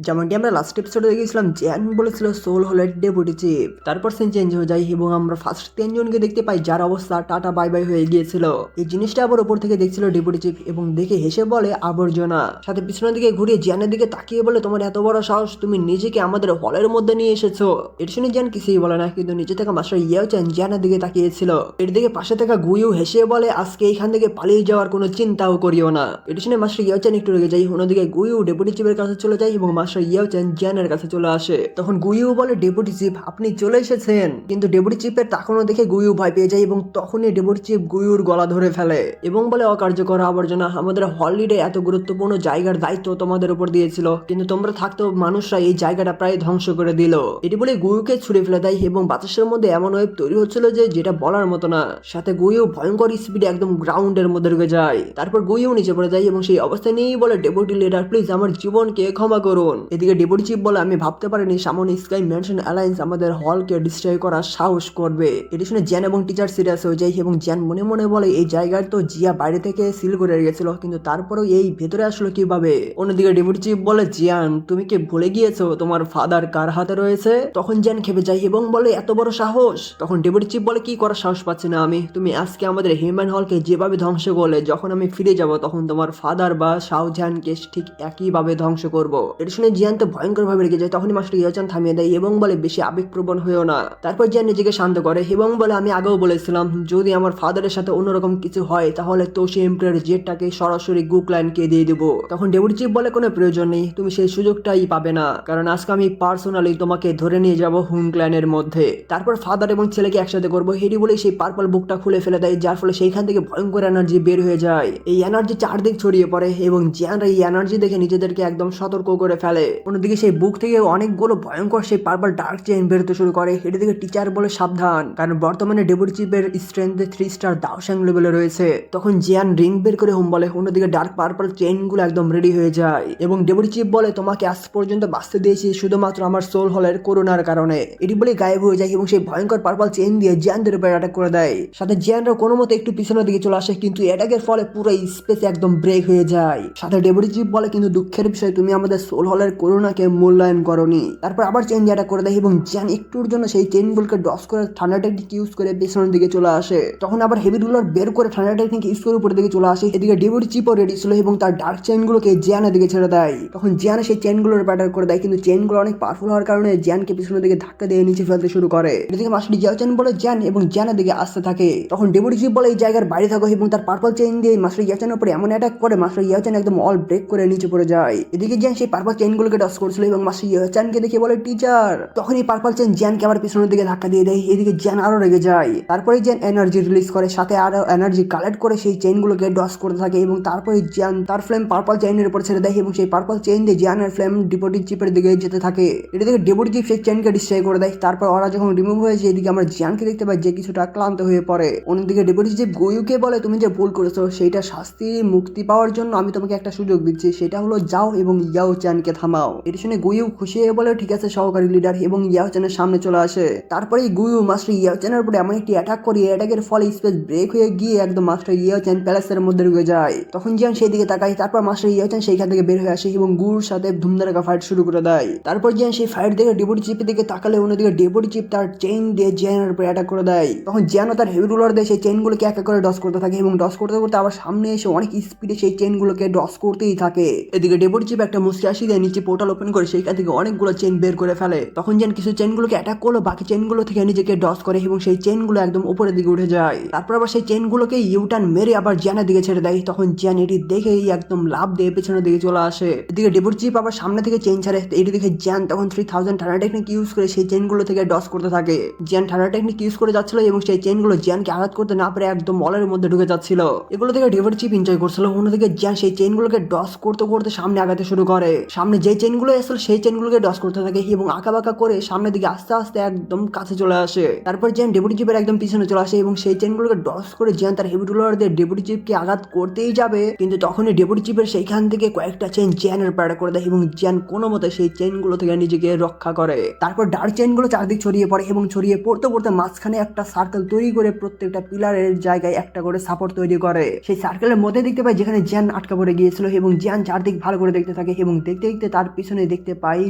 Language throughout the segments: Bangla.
যেমনটি আমরা লাস্ট এপিসোডে দেখেছিলাম, জ্যান বলেছিল সোল হলো ডেপুটি চিফ। তারপর সে চেঞ্জ হয়ে যায় এবং আমরা ফার্স্ট তিনজনকে দেখতে পাই যার অবস্থা টাটা বাই বাই হয়ে গিয়েছিল। এই জিনিসটা আবার উপর থেকে দেখছিল ডেপুটি চিফ এবং দেখে হেসে বলে আবর্জনা। সাথে পিছনের দিকে ঘুরিয়ে জ্যানের দিকে তাকিয়ে বলে, তোমার এত বড় সাহস, তুমি নিজেকে আমাদের হলের মধ্যে নিয়ে এসেছো। এর শুনে জ্যান কিছুই বলে না, কিন্তু নিচে থেকে মাস্টার ইয়েও চ্যান জ্যানের দিকে তাকিয়েছিল। এর দিকে পাশে থাকা গুইও হেসে বলে, আজকে এইখান থেকে পালিয়ে যাওয়ার কোনো চিন্তাও করিও না। এটা শুনে মাস্টার ইয়েও চ্যান একটু রেগে যায়। অন্যদিকে গুইও ডেপুটি চিফের কাছে চলে যায় এবং মাস্টার ইয়েও চ্যান জ্যানের কাছে চলে আসে। তখন গুইও বলে, ডেপুটি চিফ আপনি চলে এসেছেন। কিন্তু ডেপুটি চিফের তাকানো দেখে গুইও ভয় পেয়ে যায় এবং তখনই ডেপুটি চিফ গুইওর গলা ধরে ফেলে এবং বলে, অকার্যকর আবর্জনা, আমাদের হলিডে এত গুরুত্বপূর্ণ জায়গার দায়িত্ব তোমাদের উপর দিয়েছিল, কিন্তু তোমরা থাকতেও মানুষরা এই জায়গাটা প্রায় ধ্বংস করে দিল। এটি বলে গুইওকে ছুড়ে ফেলে দেয় এবং বাতাসের মধ্যে এমন ওয়েব তৈরি হচ্ছিল যে যেটা বলার মতো না। সাথে গুইও ভয়ঙ্কর স্পিডে একদম গ্রাউন্ডের মধ্যে ঢুকে যায়। তারপর গুইও নিচে পড়ে যায় এবং সেই অবস্থায় নিয়েই বলে, ডেপুটি লিডার প্লিজ আমার জীবনকে ক্ষমা করুন। এদিকে ডেপুটি চিফ বলে, আমি ভাবতে পারিনি সামনে স্কাই ম্যানশন অ্যালায়েন্স আমাদের হলকে ডিস্ট্রয় করার সাহস করবে। এটি শুনে জ্যান এবং টিচার সিরিয়াস হয়ে যায় এবং জ্যান মনে মনে বলে, এই জায়গার তো জিয়া বাইরে থেকে সিল করে রেখেছিল, কিন্তু তারপরেও এই ভেতরে আসলো কিভাবে। অন্যদিকে ডেপুটি চিফ বলে, জিয়ান তুমি কি ভুলে গিয়েছো তোমার ফাদার কার হাতে রয়েছে। তখন জ্যান খেপে যায় এবং বলে, এত বড় সাহস। তখন ডেপুটি চিফ বলে, কি করার সাহস পাচ্ছি না আমি, তুমি আজকে আমাদের হিউম্যান হলকে যেভাবে ধ্বংস করলে, যখন আমি ফিরে যাব তখন তোমার ফাদার বা শাওজানকে ঠিক একইভাবে ধ্বংস করব। এটা শুনে জিয়ান তো ভয়ঙ্কর ভাবে রেগে যায়। তখনই মাস্টার ইয়োচান থামিয়ে দেয় এবং বলে, বেশি আবেগপ্রবণ হয়েও না। তারপর জিয়ান নিজেকে শান্ত করে এবং বলে, আমি আগেও বলেছিলাম যদি আমার ফাদারের সাথে অন্যরকম কিছু হয় তাহলে তোশি এম্পায়ার জেটটাকে সরাসরি গুকলাইনকে দিয়ে দেবো। তখন ডেপুটি চিফ বলে, কোনো প্রয়োজন নেই, তুমি সেই সুযোগটাই পাবে না, কারণ আজকে আমি পার্সোনালি তোমাকে ধরে নিয়ে যাব হুনক্ল্যানের মধ্যে। তারপর ফাদার এবং ছেলেকে একসাথে করবো। হেডি বলে সেই পার্পল বুকটা খুলে ফেলে দেয়, যার ফলে সেইখান থেকে ভয়ঙ্কর এনার্জি বের হয়ে যায়। এই এনার্জি চারদিক ছড়িয়ে পড়ে এবং জিয়ানরা এই এনার্জি দেখে নিজেদেরকে একদম সতর্ক করে ফেলে। অন্যদিকে সেই বুক থেকে অনেকগুলো ভয়ঙ্কর সেই পার্পল ডার্ক চেইন বেরোতে শুরু করে। এটি থেকে টিচার বলে, সাবধান, কারণ বর্তমানে ডেপুটি চিফের স্ট্রেংথ 3 স্টার দাওশ্যাং লেভেলে রয়েছে। তখন জিয়ান রিং বের করে হুম বলে। অন্যদিকে ডার্ক পার্পল চেইন গুলো একদম রেডি হয়ে যায় এবং ডেপুটি চিফ বলে, তোমাকে আজ পর্যন্ত বাঁচতে দিয়েছি শুধুমাত্র আমার সোল হলের করোনার কারণে। এটি বলে গায়েব হয়ে যায় এবং সেই ভয়ঙ্কর পার্পল চেইন দিয়ে জিয়ানদের উপর অ্যাটাক করে দেয়। সাথে জিয়ানরা কোনো মতে একটু পিছনের দিকে চলে আসে, কিন্তু অ্যাটাকের ফলে পুরো স্পেস একদম ব্রেক হয়ে যায়। সাথে ডেপুটি চিফ বলে, কিন্তু দুঃখের বিষয় তুমি আমাদের সোল হলের করোনাকে মূল্যায়ন করনি। তারপর আবার চেইন অ্যাটাক করে দেয় এবং জিয়ান একটুর জন্য সেই চেইনগুলোকে ডস করে ঠান্ডা টেকনিক ইউজ করে পিছনের দিকে চলে আসে। তখন আবার হেভি রুলার বের করে ঠান্ডা টেকনিক ইউজ করে উপরের দিকে চলে আসে। এদিকে ডেপুটি চিফও রেডি ছিল এবং তার ডার্ক চেইনগুলোকে জিয়ানের দিকে ছেড়ে দেয়। তখন জিয়ান সেই চেইনগুলোর ব্যাটার করে দেয়, কিন্তু চেইনগুলো অনেক পাওয়ারফুল হওয়ার কারণে জিয়ানকে পিছনের দিকে ধাক্কা দিয়ে নিচে ফেলতে শুরু করে। এদিকে মাস্টার জিয়াও চেন বলে জিয়ান এবং জিয়ানের দিকে আসতে থাকে। তখন ডেপুটি চিফ বলে, এই জায়গার বাইরে থাকো, এবং তার পার্পল চেইন দিয়ে মাস্টার ইয়াচানের উপরে এমন অ্যাটাক করে মাস্টার ইয়াচান একদম অল ব্রেক করে নিচে পড়ে যায়। এদিকে জিয়ান সেই পার্পল চেইনগুলোকে ডস করছিল এবং মাস্টার ইয়াচানকে দেখে বলে, টিচার। তখন এই পার্পল চেইন জিয়ানকে আবার পিছনের দিকে ধাক্কা দিয়ে দেয়। এদিকে জিয়ান আরো রেগে যায়। তারপরে জিয়ান এনার্জি রিলিজ করে, সাথে আরো এনার্জি কালেক্ট করে সেই চেইনগুলোকে ডস করতে থাকে এবং তারপরে জিয়ান তার ফ্লেম পার্পল চেইনের উপর ছেড়ে দেয় এবং সেই পার্পল চেইন দিয়ে জিয়ানের ফ্লেম ডেপুটি চিফের দিকে যেতে থাকে। এদিকে ডেপুটি চিফ সেই চেইনকে ডিস্ট্রয় করে দেয়। তারপর ওরা যখন রিমুভ হয়েছে, এদিকে আমরা জিয়ানকে দেখতে পাই যে কিছুটা ক্লান্ত হয়ে পড়ে। অন্যদিকে ডেপুটি চিফ গুইউকে বলে, তুমি যে ভুল করেছো সেইটা শাস্তি মুক্তি পাওয়ার জন্য আমি তোমাকে একটা সুযোগ দিচ্ছি, সেটা হলো যাও এবং ইয়াও চ্যানকে থামাও। এটি শুনে গুইউ খুশি হয়ে বলে, ঠিক আছে সহকারী লিডার, এবং ইয়াও চ্যানের সামনে চলে আসে। তারপরে গুইউ মাস্টার ইয়াও চ্যানের উপরে এমন একটি অ্যাটাক করে, অ্যাটাকের ফলে স্পেস ব্রেক হয়ে গিয়ে একদম মাস্টার ইয়াও চ্যান প্যালেসের মধ্যে ঢুকে যায়। তখন জিয়ান সেই দিকে তাকায়। তারপর মাস্টার ইয়াও চ্যান সেইখান থেকে বের হয়ে আসে এবং গুর সাথে ধুমধারাকা ফাইট শুরু করে দেয়। তারপর জিয়ান সেই ফাইট দেখে ডেপুটি চিফের দিকে তাকালে, অন্যদিকে ডেপুটি চিফ তার চেইন দিয়ে জিয়ানের উপরে অ্যাটাক করে দেয়। তখন জিয়ানও তার হেভি রুলার দিয়ে সেই চেইনগুলোকে এক এক করে ডস করতে থাকে এবং ডস করতে করতে আবার সামনে এসে অনেক স্পিডে সেই চেইনগুলোকে ডস করতেই থাকে। এদিকে ডেপুটি চিফ একটা মুসকি হাসি দিয়ে নিচে পোর্টাল ওপেন করে সেইখান থেকে অনেকগুলো চেইন বের করে ফেলে। তখন জিয়ান কিছু চেইনগুলোকে অ্যাটাক করলো, বাকি চেইনগুলো থেকে নিজেকে ডস করে এবং সেই চেইনগুলো একদম উপরের দিকে উঠে যায়। তারপর আবার সেই চেইনগুলোকে ইউটার্ন মেরে আবার জিয়ানের দিকে ছেড়ে দেয়। তখন জিয়ান এটি দেখেই একদম লাভ দিয়ে পেছনের দিকে চলে আসে। এদিকে ডেপুটি চিফ আবার সামনে থেকে চেইন ছাড়ে। এটি দেখে জিয়ান তখন 3000 ঠান্ডা টেকনিক ইউজ করে সেই চেইনগুলো থেকে ডস করতে থাকে। জিয়ান ঠান্ডা টেকনিক ইউজ করে যাচ্ছিল এবং সেই চেইনগুলো জিয়ানকে আঘাত করতে না পারে একদম মলের মধ্যে ঢুকে যাচ্ছিল। এগুলো থেকে ডেপুটি চিফ এনজয় করছিল। অন্যদিকে জিয়ান সেই চেইনগুলোকে ডস করতে করতে সামনে আগাতে শুরু করে। সামনে যে চেইনগুলো আসলে সেই চেইনগুলোকে ডস করতে থাকে এবং আঁকাবাঁকা করে সামনের দিকে আস্তে আস্তে একদম কাছে চলে আসে। তারপর জিয়ান ডেপুটি চিফের একদম পিছনে চলে আসে এবং সেই চেইনগুলোকে ডস করে জিয়ান তার হেভি রুলার দিয়ে ডেপুটি চিফকে আঘাত করতেই যাবে, কিন্তু তখনই ডেপুটি চিফের সেইখান থেকে কয়েকটা চেইন জিয়ানের প্যাডা করে দেয় এবং জিয়ান কোনো মতে সেই চেইনগুলো থেকে নিজেকে রক্ষা করে। তারপর ডার্ক চেইনগুলো চারদিক ছড়িয়ে পড়ে এবং ছড়িয়ে পড়তে পড়তে মাঝখানে একটা সার্কেল তৈরি করে প্রত্যেকটা পিলারের জায়গায় একটা করে সাপোর্ট তৈরি করে। সেই সার্কেলের মধ্যে দেখতে পাই যেখানে জিয়ান আটকা পড়ে গিয়েছিল এবং জিয়ান চারদিক ভালো করে দেখতে থাকে এবং দেখতে দেখতে তার পিছনে দেখতে পাই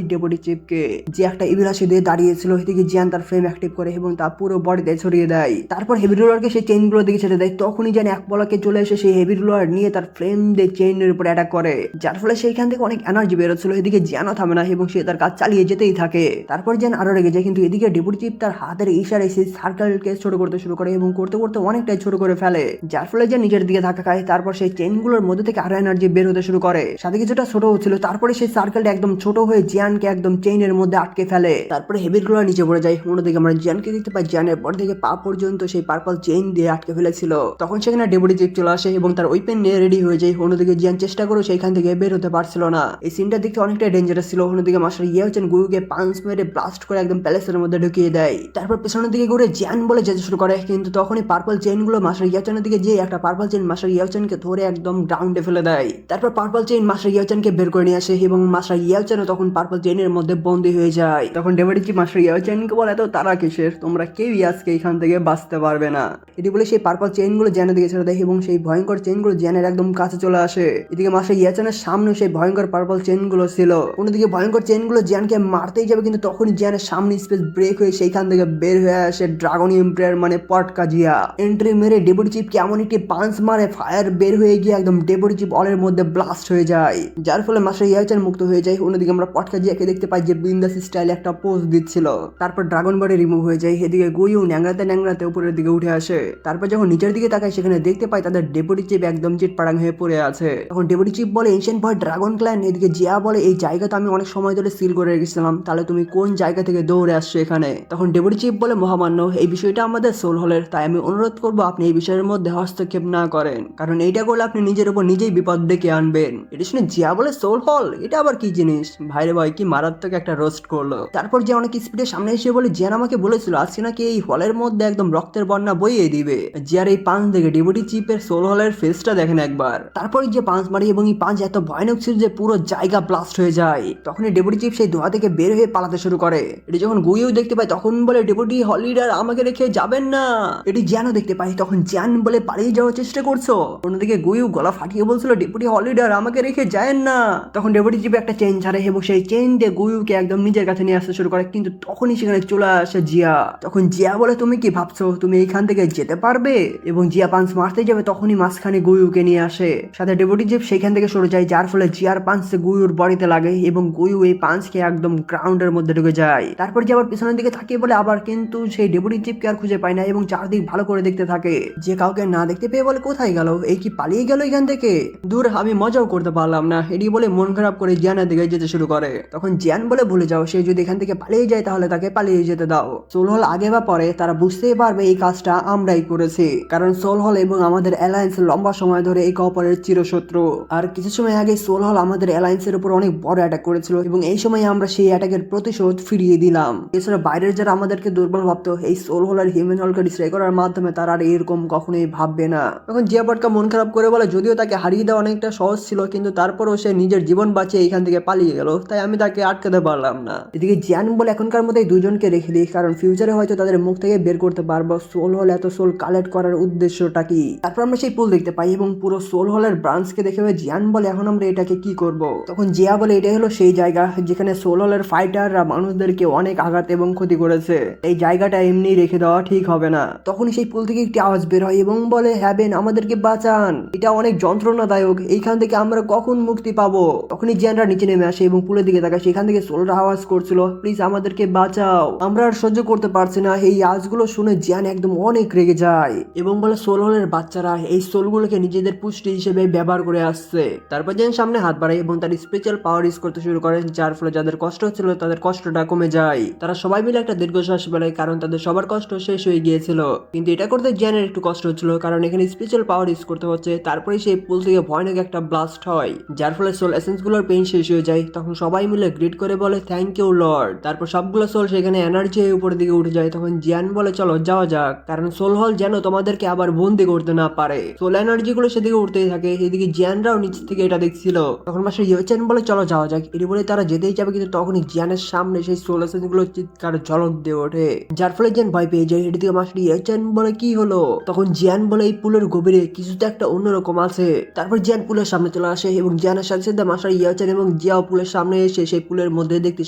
ডেপুটি চিফকে, যে একটা ইভিলাসি দিয়ে দাঁড়িয়েছিল। এদিকে জিয়ান তার ফ্লেম অ্যাক্টিভ করে এবং তা পুরো বডিতে ছড়িয়ে দেয়। তারপর হেভি রোলারকে সেই চেইনগুলো দিকে ছেড়ে দেয়। তখনই জিয়ান এক পলকে চলে এসে সেই হেভি রোলার নিয়ে তার ফ্লেম দিয়ে চেইনের উপর অ্যাটাক করে, যার ফলে সেইখান থেকে অনেক এনার্জি বেরোচ্ছিল। এদিকে জিয়ানও থামে না এবং সে তার কাজ চালিয়ে যেতেই থাকে। তারপর জিয়ান আরো রেগে যায়, কিন্তু এদিকে ডেপুটি চিফ তার হাতের ইশারায় সেই সার্কেলকে ছোট করতে শুরু করে এবং করতে করতে অনেকটাই ছোট করে ফেলে, যার ফলে জিয়ান নিজের দিকে ধাক্কা খায়। তারপর সেই চেইনগুলোর মধ্যে থেকে আরো এনার্জি বের হতে শুরু করে, সাথে কিছুটা ছোট হচ্ছিল। তারপরে সেই সার্কেলটা একদম ছোট হয়ে জিয়ানকে একদম চেইনের মধ্যে আটকে ফেলে। তারপরে হেভি রোলার নিচে পড়ে যায়। অন্যদিকে আমরা জিয়ানকে দেখতে পাই জিয়ানের বডি থেকে পা পর্যন্ত সেই পার্পল চেইন দিয়ে আটকে ফেলেছিল। তখন সেখানে ডেপুটি চিফ চলে আসে এবং তার ওয়েপেন নিয়ে রেডি হয়ে যায়। অন্যদিকে জিয়ান চেষ্টা করে সেইখান থেকে বের হতে পারছিল না। এই সিনটা দেখতে অনেকটাই ডেঞ্জারাস ছিল। অন্যদিকে মাস্টার ইয়াওচেন গুয়ুকে পাঞ্চ মেরে ব্লাস্ট করে একদম প্যালেসের মধ্যে ঢুকিয়ে দেয়। তারপর পেছনের দিকে ঘুরে জিয়ান বলে যেতে শুরু করে, কিন্তু তখনই পার্পল চেইন গুলো মাস্টার ইয়াওচেনের দিকে যেয়ে একটা পার্পল চেইন মাস্টার ইয়াওচেনকে ধরে একদম গ্রাউন্ডে ফেলে দেয়। তারপর পার্পল চেইন মাস্টার ইয়াওচেনকে বের করে নিয়ে আসে এবং মাস্টার ইয়াওচেনও তখন পার্পল চেইনের মধ্যে বন্দী হয়ে যায়। তখন ডেপুটি চিফ মাস্টার ইয়াওচেনকে বলে, এত তারা কিসের, তোমরা কেউই আজকে এখান থেকে বাঁচতে পারবে না। এটি বলে সেই পার্পল চেইন গুলো জিয়ানের দিকে ছেড়ে দেয় এবং সেই ভয়ঙ্কর চেইন গুলো জিয়ানের একদম কাছে চলে আসে। এদিকে মাস্টার ইয়াওচেনের সামনে সেই ভয়ঙ্কর পার্পল চেইন গুলো ছিল। অন্যদিকে ভয়ঙ্কর চেইন গুলো জিয়ানকে মারতেই যাবে, কিন্তু তখনই জিয়ানের সামনে স্পেস ব্রেক হয়ে সেইখান থেকে বের হয়ে আসে ড্রাগন এম্পায়ার মানে পটকা জিয়া। এন্ট্রি মেরে ডেপুটি চিফ কেমন একটি পাঞ্চ মারে, ফায়ার বের হয়ে গিয়ে একদম ডেপুটি চিফ অলের মধ্যে ব্লাস্ট হয়ে যায়, যার ফলে মাস্টার ইয়াওচেন মুক্ত হয়ে যায়। অন্যদিকে আমরা পটকা জিয়াকে দেখতে পাই যে বিন্দাস স্টাইলে একটা পোজ দিচ্ছিল। তারপর ড্রাগন বডি রিমুভ হয়ে যায়। এদিকে গুইউ ন্যাংরাতে ন্যাংরাতে উপরের দিকে উঠে আসে। তারপর যখন নিচের দিকে তাকায় সেখানে দেখতে পাই তাদের ডেপুটি চিফ একদম চিটপাড়াং হয়ে পড়ে আছে। তখন ডেপুটি চিফ বলে, এনশিয়েন্ট ভয় ড্রাগন ক্ল্যান। এদিকে জিয়া বলে, এই জায়গা তো আমি অনেক সময় ধরে সিল করে রেখেছিলাম, তাহলে তুমি কোন জায়গা থেকে দৌড়ে আসছো এখানে? তখন ডেপুটি চিফ বলে, মহামান্য, এই বিষয়টা আমাদের সোল হলের, তাই আমি অনুরোধ করবো আপনি এই বিষয়ের মধ্যে হস্তক্ষেপ না করেন, কারণ এইটা করলে আপনি নিজের উপর নিজেই বিপদ ডেকে আনবেন। এটা শুনে জিয়া বলে, সোল হল এটা আবার কি জিনিস? ভাইরে ভাই, কি মারাত্মক একটা রোস্ট করলো। তারপর যে অনেক স্পিডে সামনে এসে বলে, জিয়ান আমাকে বলেছিল আজকে নাকি এই হলের মধ্যে একদম রক্তের বন্যা বইয়ে দিবে। জিয়ার এই পাঞ্চ দেখে ডেপুটি চিফের সোল হলের ফেসটা দেখেন একবার। তারপর যে পাঞ্চ মারি এবং এই পাঞ্চ এত ভয়ানক ছিল যে পুরো জায়গা ব্লাস্ট হয়ে যায়। তখনই ডেপুটি চিফ সেই ধোঁয়া থেকে বের হয়ে পালাতে শুরু করে। এটি যখন গুইও দেখতে পায় তখন বলে, ডেপুটি হল লিডার আমাকে রেখে যাবেন না। এটি জিয়ানও দেখতে পায়, তখন জিয়ান বলে, পালিয়ে যাওয়ার চেষ্টা করছো? অন্যদিকে গুইও গলা ফাটিয়ে বলছিল, ডেপুটি হল লিডার আমাকে রেখে যায়েন না। তখন ডেপুটি চিফ একটা চেইন ছাড়ে এবং সেই চেইন দিয়ে গুইউকে একদম নিজের কাছে নিয়ে আসতে শুরু করে, কিন্তু তখনই সেখানে চলে আসে জিয়া। তখন জিয়া বলে, তুমি কি ভাবছো তুমি এইখান থেকে যেতে পারবে? এবং জিয়া পাঞ্চ মারতে যাবে তখনই মাঝখানে গুইউকে নিয়ে আসে, সাথে ডেপুটি চিফ সেখান থেকে সরে যায়, যার ফলে জিয়ার পাঞ্চ গুইউর বডিতে লাগে এবং গুইউ এই পাঞ্চকে একদম গ্রাউন্ডের মধ্যে ঢুকে যায়। তারপর যে আবার পিছনের দিকে তাকিয়ে বলে আবার, কিন্তু সেই ডেপুটি চিফকে আর খুঁজে পায় না এবং চারদিক ভালো করে দেখতে থাকে। যে কাউকে না দেখতে পেয়ে বলে, কোথায় গেল? এই কি পালিয়ে গেল এখান থেকে? দূর, আমি মজাও করতে পারলাম না। এটি বলে মন খারাপ করে জিয়ানের দিকে যেতে শুরু করে। তখন জিয়ান বলে, ভুলে যাও, সে যদি এখান থেকে পালিয়ে যায় তাহলে তাকে পালিয়ে যেতে দাও। সোল হল আগে বা পরে তারা বুঝতেই পারবে এই কাজটা আমরাই করেছি, কারণ সোল হল এবং আমাদের অ্যালায়েন্স লম্বা সময় ধরে এই অপরের চিরশত্রু। আর কিছু সময় আগে সোল হল আমাদের অ্যালায়েন্সের উপর অনেক বড় অ্যাটাক করেছিল এবং এই সময় আমরা সেই অ্যাটাকের প্রতিশোধ ফিরিয়ে দিলাম। এছাড়া বাইরের যারা আমাদেরকে দুর্বল ভাবতো, এই সোল হল আর হিউম্যান হলকে ডিস্ট্রয় করার মাধ্যমে তারা আর এরকম কখনোই ভাববে না। তখন জিয়া পটকা মন খারাপ করে বলে, যদিও তাকে হারিয়ে দেওয়া অনেকটা সহজ ছিল, কিন্তু তারপরও সে নিজের জীবন বাঁচিয়ে এখান থেকে পালিয়ে গেল, তাই আমি তাকে আটকাতে পারলাম না। এদিকে জিয়ান বলে, এখনকার মতো এই দুজনকে রেখে দিই, কারণ ফিউচারে হয়তো তাদের মুখ থেকে বের করতে পারবো সোল হল এত সোল কালেক্ট করার উদ্দেশ্যটা কি। তারপর আমরা সেই পুল দেখতে পাই এবং পুরো সোল হলের ব্রাঞ্চকে দেখে জিয়ান বলে, এখন আমরা এটাকে কি করব? তখন জিয়া বলে, এটাই হলো সেই জায়গা যেখানে সোল হলের ফাইটাররা মানুষদেরকে অনেক আঘাত এবং ক্ষতি করেছে, এই জায়গাটা এমনি রেখে দেওয়া ঠিক হবে না। তখনই সেই পুল থেকে একটি আওয়াজ বের হয় এবং বলে, হ্যাবেন আমাদেরকে বাঁচান, এটা অনেক যন্ত্রণাদায়ক, এইখান থেকে আমরা কখন মুক্তি পাবো? তখনই জিয়ানরা নিচে নেমে আসে এবং পুলের দিকে তাকায়, সেখান থেকে সোলরা আওয়াজ করছিল, প্লিজ আমাদেরকে বাঁচাও, আমরা আর সহ্য করতে পারছি না। এই আওয়াজগুলো শুনে জিয়ান একদম অনেক রেগে যায় এবং বলে, সোল হলের বাচ্চারা এই সোলগুলোকে নিজেদের পুষ্টি হিসেবে ব্যবহার করে আসছে। তারপর জিয়ান সামনে হাত বাড়ায় এবং তার স্পেশাল পাওয়ার ইউজ করতে শুরু করে, যার ফলে যাদের কষ্ট হচ্ছিল তাদের কষ্টটা কমে যায়। তারা সবাই মিলে একটা দীর্ঘশ্বাস ফেলে, কারণ তাদের সবার কষ্ট শেষ হয়ে গিয়েছিল। কিন্তু এটা করতে জিয়ানের একটু কষ্ট হচ্ছিল, কারণ এখানে স্পেশাল পাওয়ার ইউজ করতে হচ্ছে। তারপরে সেই পুল থেকে ভয়ানক একটা ব্লাস্ট হয়, যার ফলে সোল এসেন্স গুলোর পেইন শেষ হয়ে যায়। তখন সবাই মিলে গ্রিট করে বলে, থ্যাংক ইউ লর্ড। তারপর সবগুলো সোল সেখানে এনার্জি উপরের দিকে উঠে যায়। তখন জিয়ান বলে, চলো যাওয়া যাক, কারণ সোল হল যেন তোমাদেরকে আবার বন্দি করতে না পারে। সোল এনার্জি গুলো সেদিকে উঠতেই থাকে। এদিকে জিয়ানরাও নিচ থেকে এটা দেখছিল। তখন মাস্টার ইয়োচেন বলে, চলো যাওয়া যাক। এটি বলে তারা যেতেই যাবে, কিন্তু তখনই জিয়ানের সামনে সেই সোল এসেন্স গুলো চিৎকার ঝলক দিয়ে ওঠে, যার ফলে জিয়ান ভয় পেয়ে যায়। এটি থেকে মাস্টার ইয়োচেন বলে, কি হলো? তখন জিয়ান বলে, এই পুলের গভীরে কিছু তো একটা অন্যরকম আছে। তারপর জিয়ান পুলের সামনে চলে আসে এবং জিয়ানের সাথে সাথে মাস্টার ইয়োচেন এবং জিয়া পুলের সামনে এসে সেই পুলের মধ্যে দেখতে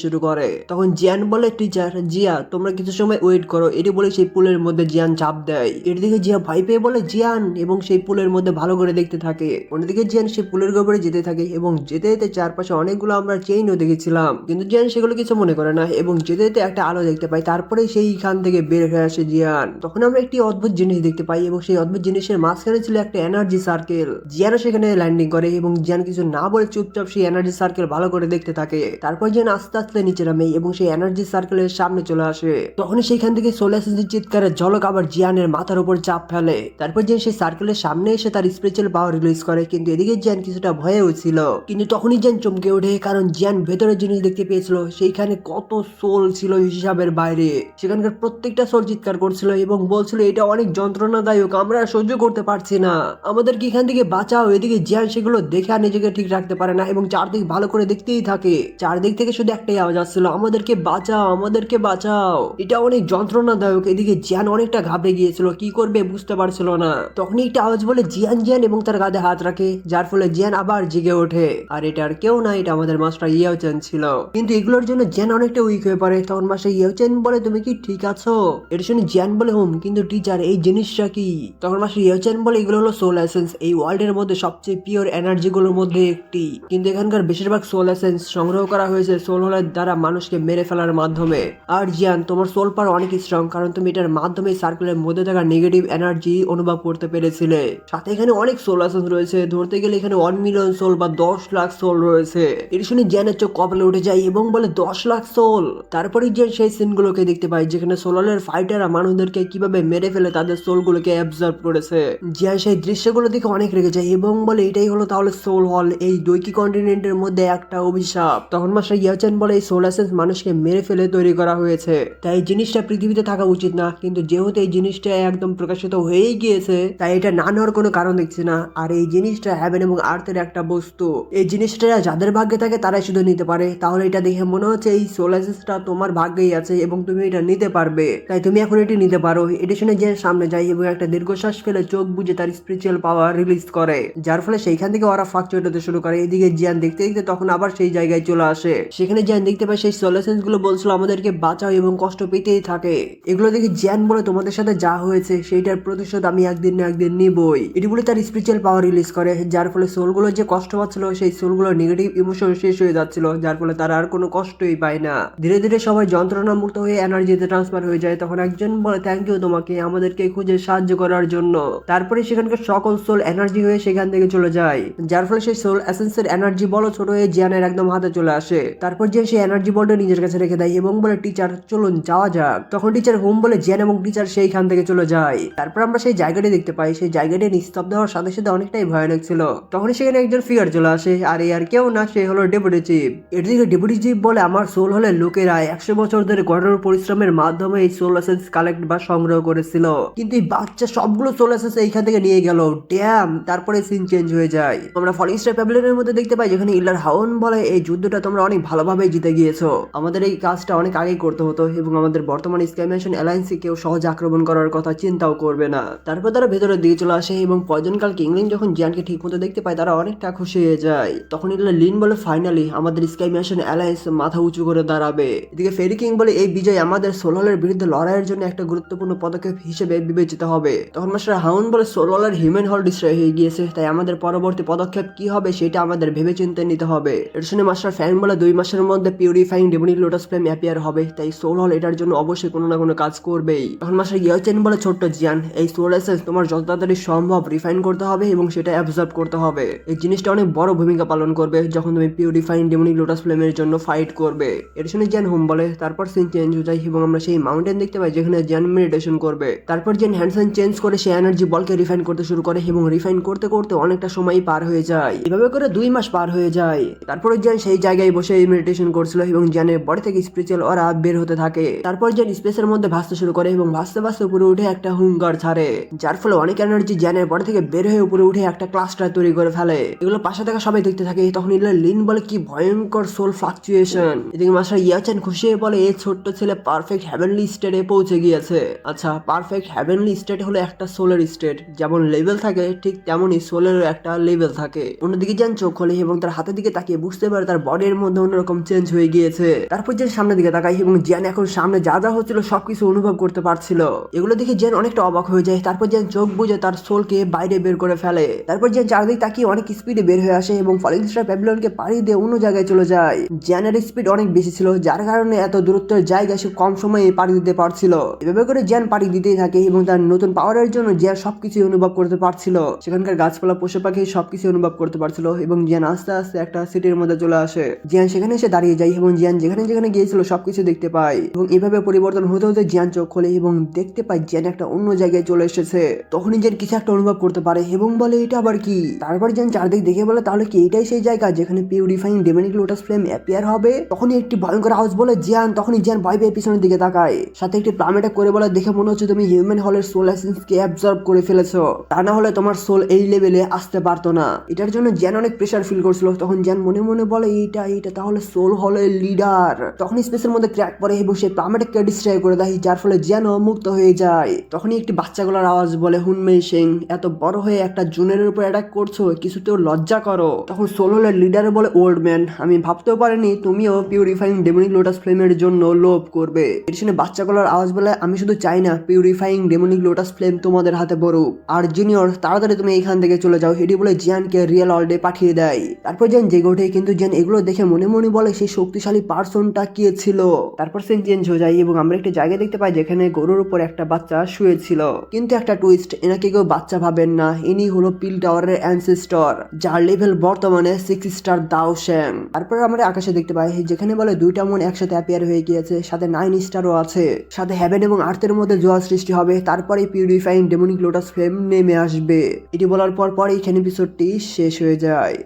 শুরু করে। তখন জিয়ান বলে, টিচার জিয়া তোমরা কিছু সময় ওয়েট করো, এটি বলে সেই পুলের মধ্যে জিয়ান ঝাঁপ দেয়। এর দিকে জিয়া ভয় পেয়ে বলে জিয়ান, এবং সেই পুলের মধ্যে ভালো করে দেখতে থাকে। অন্যদিকে জিয়ান সেই পুলের গভীরে যেতে থাকে এবং যেতে যেতে চারপাশে অনেকগুলো আমরা চেইনও দেখেছিলাম, কিন্তু জিয়ান সেগুলো কিছু মনে করে না এবং যেতে যেতে একটা আলো দেখতে পাই। তারপরে সেইখান থেকে বের হয়ে আসে জিয়ান। তখন আমরা একটি অদ্ভুত জিনিস দেখতে পাই এবং সেই অদ্ভুত জিনিসের মাঝখানে ছিল একটা এনার্জি সার্কেল। জিয়ানও সেখানে ল্যান্ডিং করে এবং জিয়ান কিছু না বলে চুপচাপ সেই এনার্জি সার্কেল ভালো করে দেখতে থাকে। তারপর জিয়ান আস্তে আস্তে নিচে নামে এবং সেই এনার্জি সার্কেলের সামনে চলে আসে। তখনই সেইখান থেকে সোলাসেন্সের চিৎকারের ঝলক আবার জিয়ানের মাথার উপর চাপ ফেলে। তারপর জিয়ান সেই সার্কেলের সামনে এসে তার স্পিরিচুয়াল পাওয়ার রিলিজ করে, কিন্তু এদিকে জিয়ান কিছুটা ভয়েও ছিল। কিন্তু তখনই জিয়ান চমকে ওঠে, কারণ জিয়ান ভেতরের জিনিস দেখতে পেয়েছিল। সেইখানে কত সোল ছিল হিসাবের বাইরে। সেখানকার প্রত্যেকটা সোল চিৎকার করছিল এবং বলছিল এটা অনেক যন্ত্রণাদায়ক, আমরা আর সহ্য করতে পারছি না, আমাদেরকে এখান থেকে বাঁচাও। এদিকে জিয়ান সেগুলো দেখে আর নিজেকে ঠিক রাখতে পারে না এবং চারদিক ভালো করে দেখতেই থাকে। চারদিক থেকে শুধু একটাই আওয়াজ আসছিল, আমাদেরকে বাঁচাও, আমাদেরকে বাঁচাও, এটা অনেক যন্ত্রণাদায়ক। এদিকে জিয়ান অনেকটা ঘাবড়ে গিয়েছিল, কি করবে বুঝতে পারছিল না। তখনই একটা আওয়াজ বলে জিয়ান জিয়ান এবং তার কাঁধে হাত রাখে, যার ফলে জিয়ান আবার জেগে ওঠে। আর এটা আর কেউ না, এটা আমাদের মাস্টার ইয়াওচেন ছিল। কিন্তু এগুলোর জন্য জিয়ান অনেকটা উইক হয়ে পড়ে। তখন মাস্টার ইয়াওচেন বলে, তুমি কি ঠিক আছো? এটা শুনে জিয়ান বলে, হুম, কিন্তু টিচার এই জিনিসটা কি? তখন মাস্টার ইয়াওচেন বলে, এগুলো হলো সোল এসেন্স, এই ওয়ার্ল্ডের মধ্যে সবচেয়ে পিওর এনার্জি গুলোর মধ্যে একটি, কিন্তু এখানকার বেশিরভাগ সোল এসেন্স সংগ্রহ করা হয়েছে সোল হলের দ্বারা মানুষকে মেরে ফেলার মাধ্যমে। আর জিয়ান তোমার সোল পাওয়ার অনেক স্ট্রং, কারণ তুমি এটার মাধ্যমে সার্কেলের মধ্যে থাকা নেগেটিভ এনার্জি অনুভব করতে পেরেছিলে। সাথে এখানে অনেক সোল এসেন্স রয়েছে, ধরতে গেলে এখানে 1 মিলিয়ন সোল বা 10 লাখ সোল রয়েছে। এটা শুনে জিয়ানের চোখ কপালে উঠে যায় এবং বলে 10 লাখ সোল। তারপরে জিয়ান সেই সিনগুলোকে দেখতে পায় যেখানে সোলারের ফাইটাররা মানুষদেরকে কিভাবে মেরে ফেলে তাদের সোলগুলোকে অ্যাবজর্ব করেছে। জিয়ান সেই দৃশ্যগুলো দেখে অনেক রেগে যায় এবং বলে এটাই হলো তাহলে সোল হল, এই দৈকি কন্টিনেন্টের মধ্যে একটা অভিশাপ। তখন মাস্টার ইয়াওচেন বলে এই সোল এসেন্স মানুষকে মেরে ফেলে তৈরি করা হয়েছে, তাই এই জিনিসটা পৃথিবীতে থাকা উচিত না। কিন্তু যেহেতু এই জিনিসটা একদম প্রকাশিত হয়েই গিয়েছে, তাই এটা না নেওয়ার কোনো কারণ দেখছি না। আর এই জিনিসটা হ্যাভেন এবং আর্থের একটা বস্তু, এই জিনিসটা যাদের ভাগ্যে থাকে তারাই শুধু নিতে পারে। তাহলে এটা দেখে মনে হচ্ছে এই সোল এসেন্সটা তোমার ভাগ্যেই আছে এবং তুমি এটা নিতে পারবে, তাই তুমি এখন এটি নিতে পারো। এটি শুনে যে সামনে যায় এবং একটা দীর্ঘশ্বাস ফেলে চোখ বুঝে তার স্পিরিচুয়াল পাওয়ার রিলিজ করে, যার ফলে সেইখান থেকে ওরা ফ্লাকচুয়েট হতে শুরু করে। এদিকে জিয়ান দেখতে দেখতে তখন আবার সেই জায়গায় চলে আসে। সেখানে জিয়ান দেখতে পায় সেই সোল এসেন্স গুলো বলছিল আমাদেরকে বাঁচাও এবং কষ্ট পেতেই থাকে। এগুলো দেখে জিয়ান বলে তোমাদের সাথে যা হয়েছে সেইটার প্রতিশোধ আমি একদিন না একদিন নিবই। এটি বলে তার স্পিরিচুয়াল পাওয়ার রিলিজ করে, যার ফলে সোলগুলো যে কষ্ট পাচ্ছিল সেই সোলগুলোর নেগেটিভ ইমোশন শেষ হয়ে যাচ্ছিল, যার ফলে তারা আর কোনো কষ্টই পায় না। ধীরে ধীরে সবাই যন্ত্রণা মুক্ত হয়ে এনার্জিতে ট্রান্সফার হয়ে যায়। তখন একজন বলে থ্যাংক ইউ তোমাকে আমাদেরকে খুঁজে সাহায্য করার জন্য। তারপরে সেখানকার সকল সোল এনার্জি হয়ে সেখান থেকে চলে যায়, যার ফলে সেই সোল এসেন্সের এনার্জি বল ছোট হয়ে জিয়ানের একদম হাতে চলে আসে। তারপর জিয়ান সেই এনার্জি বলটা নিজের কাছে রেখে দেয় এবং বলে টিচার চলুন যাওয়া যাক। তখন টিচার হোম বলে জিয়ান এবং টিচার সেইখান থেকে চলে যায়। তারপর আমরা সেই জায়গাটি দেখতে পাই, সেই জায়গাটি নিস্তব্ধ হওয়ার সাথে সাথে অনেকটাই ভয়ানক ছিল। তখন সেখানে একজন ফিগার চলে আসে, আর এই আর কেউ না, সে হলো ডেপুটি চিফ। এদিকে ডেপুটি চিফ বলে আমার সোল হলে লোকেরা 100 বছর ধরে কঠোর পরিশ্রমের মাধ্যমে এই সোল এসেন্স কালেক্ট বা সংগ্রহ করেছিল, কিন্তু এই বাচ্চা সবগুলো সোল এসেন্স এইখান থেকে নিয়ে গেল। ড্যাম! তারপরে সিন চেঞ্জ হয়ে যায়। আমরা ফলিং স্টার প্যাভিলিয়নের মধ্যে দেখতে পাই যেখানে ইলার হাউন বলে এই যুদ্ধটা তোমরা অনেক ভালোভাবে জিতে গিয়েছো, আমাদের এই কাজটা অনেক আগেই করতে হতো এবং আমাদের বর্তমান স্কাই ম্যানশন অ্যালায়েন্সে কেউ সহজে আক্রমণ করার কথা চিন্তাও করবে না। তারপর তারা ভেতরের দিকে চলে আসে এবং পয়জনকাল কিংলিং যখন জিয়ানকে ঠিক মতো দেখতে পায় তারা অনেকটা খুশি হয়ে যায়। তখন ইলা লিন বলে ফাইনালি আমাদের স্কাই ম্যানশন অ্যালায়েন্স মাথা উঁচু করে দাঁড়াবে। এদিকে ফেরি কিং বলে এই বিজয় আমাদের সোলারের বিরুদ্ধে লড়াইয়ের জন্য একটা গুরুত্বপূর্ণ পদক্ষেপ হিসেবে বিবেচিত হবে। তখন মাস্টার হাউন বলে সোলার হিউম্যান হল ডিস্ট্রয় হয়ে গিয়েছে, তাই আমাদের পরবর্তী পদক্ষেপ কি হবে সেটা আমাদের ভেবেচিন্তে নিতে হবে। এটা শুনে মাস্টার ফ্যান বলে 2 মাসের মধ্যে purifying demonic lotus flame appear হবে, তাই সোল হল এটার জন্য অবশ্যই কোনো না কোনো কাজ করবেই। তখন মাস্টার ইয়াওচেন বলে ছোট্ট জিয়ান এই সোল এসেন্স তোমার যত তাড়াতাড়ি সম্ভব রিফাইন করতে হবে এবং সেটা অ্যাবজর্ব করতে হবে। এই জিনিসটা অনেক বড় ভূমিকা পালন করবে যখন তুমি পিউরিফাইং ডেমনিক লোটাস ফ্লেমের জন্য ফাইট করবে। এটা শুনে জিয়ান হুম বলে। তারপর সিন চেঞ্জ হয়ে যায় এবং আমরা সেই মাউন্টেন দেখতে পাই যেখানে জিয়ান মেডিটেশন করবে। তারপর জিয়ান হ্যান্ডসাইন চেঞ্জ করে সেই এনার্জি বলকে রিফাইন করতে শুরু করে এবং রিফাইন করতে করতে অনেকটা সময় পার হয়ে যায়। এভাবে করে 2 মাস পার হয়ে যায়। তারপরে জিয়ান সেই জায়গায় বসে মেডিটেশন করছিল এবং জিয়ানের বডি থেকে স্পিরিচুয়াল অরা বের হতে থাকে। তারপর জিয়ান স্পেসের মধ্যে ভাসতে শুরু করে এবং ভাসতে ভাসতে উপরে উঠে একটা হুঙ্গার ছাড়ে, যার ফলে অনেক এনার্জি জিয়ানের বডি থেকে বের হয়ে উপরে উঠে একটা ক্লাস্টার তৈরি করে ফেলে। এগুলো পাশে থাকা সবাই দেখতে থাকে। তখন ইলা লিন বলে কি ভয়ঙ্কর সোল ফ্লাকচুয়েশন। এদিকে মাস্টার ইয়াওচেন খুশি হয়ে বলে এই ছোট্ট ছেলে পারফেক্ট হেভেনলি স্টেটে পৌঁছে গিয়েছে। আচ্ছা, পারফেক্ট হেভেনলি স্টেট হলো একটা সোলের স্টেট, যেমন লেভেল থাকে ঠিক তেমনই সোলের একটা লেভেল থাকে। অন্যদিকে জিয়ান চোখ খোলে এবং তার হাতের দিকে দিকে তাকিয়ে বুঝতে পারে তার বডির মধ্যে অন্যরকম চেঞ্জ হয়ে গিয়েছে। তারপর জেন সামনের দিকে তাকায় এবং জেন এখন সামনে যা যা হচ্ছিল সবকিছু অনুভব করতে পারছিল। এগুলো দেখে জেন অনেকটা অবাক হয়ে যায়। তারপর জেন চোখ বুজে তার সোলকে বাইরে বের করে ফেলে। তারপর জেন চারদিকে তাকিয়ে অনেক স্পিডে বের হয়ে আসে এবং ফলিং স্টার প্যাভিলিয়নকে পাড়ি দিয়ে অন্য জায়গায় চলে যায়। জেনের স্পিড অনেক বেশি ছিল, যার কারণে এত দূরত্বের জায়গা সে কম সময়ে পাড়ি দিতে পারছিল। এভাবে করে জেন পাড়ি দিতেই থাকে এবং তার নতুন পাওয়ারের জন্য জেন সবকিছু অনুভব করতে পারছিল। সেখানকার গাছপালা, পশু পাখি সবকিছু অনুভব করতে পারছিল এবং জেন আস্তে আস্তে একটা সিটির মধ্যে চলে আসে। জিয়ান সেখানে এসে দাঁড়িয়ে যায় এবং জিয়ান যেখানে যেখানে গিয়েছিল সবকিছু দেখতে পায় এবং এভাবে পরিবর্তন হতে হতে জিয়ান চোখ খোলে এবং দেখতে পায় জিয়ান একটা অন্য জায়গায় চলে এসেছে। তখনই জিয়ান কিছু একটা অনুভব করতে পারে এবং বলে এটা আবার কি। তারপর জিয়ান চারদিক দেখে বলে তাহলে কি এটাই সেই জায়গা যেখানে purifying demonic lotus flame appear হবে। তখনই একটি ভয়ঙ্কর আওয়াজ বলে জিয়ান, তখনই জিয়ান ভয় পেয়ে পিছনের দিকে তাকায়। সাথে একটি প্লামেটা করে বলে দেখে মনে হচ্ছে তুমি হিউম্যান হলের সোল এসেন্সকে অ্যাবজর্ব করে ফেলেছো, তা না হলে তোমার সোল এই লেভেলে আসতে পারতো না। এটার জন্য জিয়ান অনেক প্রেসার ফিল করছিল। তখন জিয়ান মনে মনে বলে এইটা তাহলে সোল হলের লিডার। তখন স্পেসের মধ্যে ক্র্যাক পড়ে এবং সে প্লামেটাকে ডিস্ট্রয় করে দেয়, যার ফলে জিয়ানও মুক্ত হয়ে যায়। তখনই একটি বাচ্চাগুলোর আওয়াজ বলে হুনমেই সিং, এত বড় হয়ে একটা জুনিয়রের উপর অ্যাটাক করছো, কিছুতেও লজ্জা করো। তখন সোল হলের লিডার বলে ওল্ড ম্যান, আমি ভাবতেও পারিনি তুমিও পিউরিফাইং ডেমনিক লোটাস ফ্লেমের জন্য লোভ করবে। এর শুনে বাচ্চাগুলোর আওয়াজ বলে আমি শুধু চাই না পিউরিফাইং ডেমনিক লোটাস ফ্লেম তোমাদের হাতে পড়ুক, আর জুনিয়র তাড়াতাড়ি তুমি এইখান থেকে চলে যাও। এটি বলে জিয়ানকে রিয়েল ওয়ার্ল্ডে পাঠিয়ে দেয়। তারপর জিয়ান জেগে ওঠে কিন্তু জিয়ান এগুলো দেখে মনে মনে বলে সেই শক্তিশালী পার্সনটা কে ছিল। তারপর সে চেঞ্জ হয়ে যায় এবং আমরা একটা জায়গা দেখতে পাই যেখানে গরুর উপর একটা বাচ্চা শুয়েছিল। কিন্তু একটা টুইস্ট, এনাকে কেউ বাচ্চা ভাবেন না, ইনি হলো পিল টাওয়ারের অ্যানসেস্টর, যার লেভেল বর্তমানে 6 স্টার দাও শ্যাং। তারপর আমরা আকাশে দেখতে পাই যেখানে বলে দুইটা মন একসাথে অ্যাপিয়ার হয়ে গিয়েছে, সাথে 9 স্টারও আছে, সাথে হেভেন এবং আর্থের মধ্যে জোয়ার সৃষ্টি হবে, তারপরে পিউরিফাইং ডেমনিক লোটাস ফ্লেম নেমে আসবে। এটি বলার পর এখানে এপিসোডটি শেষ হয়ে যায়।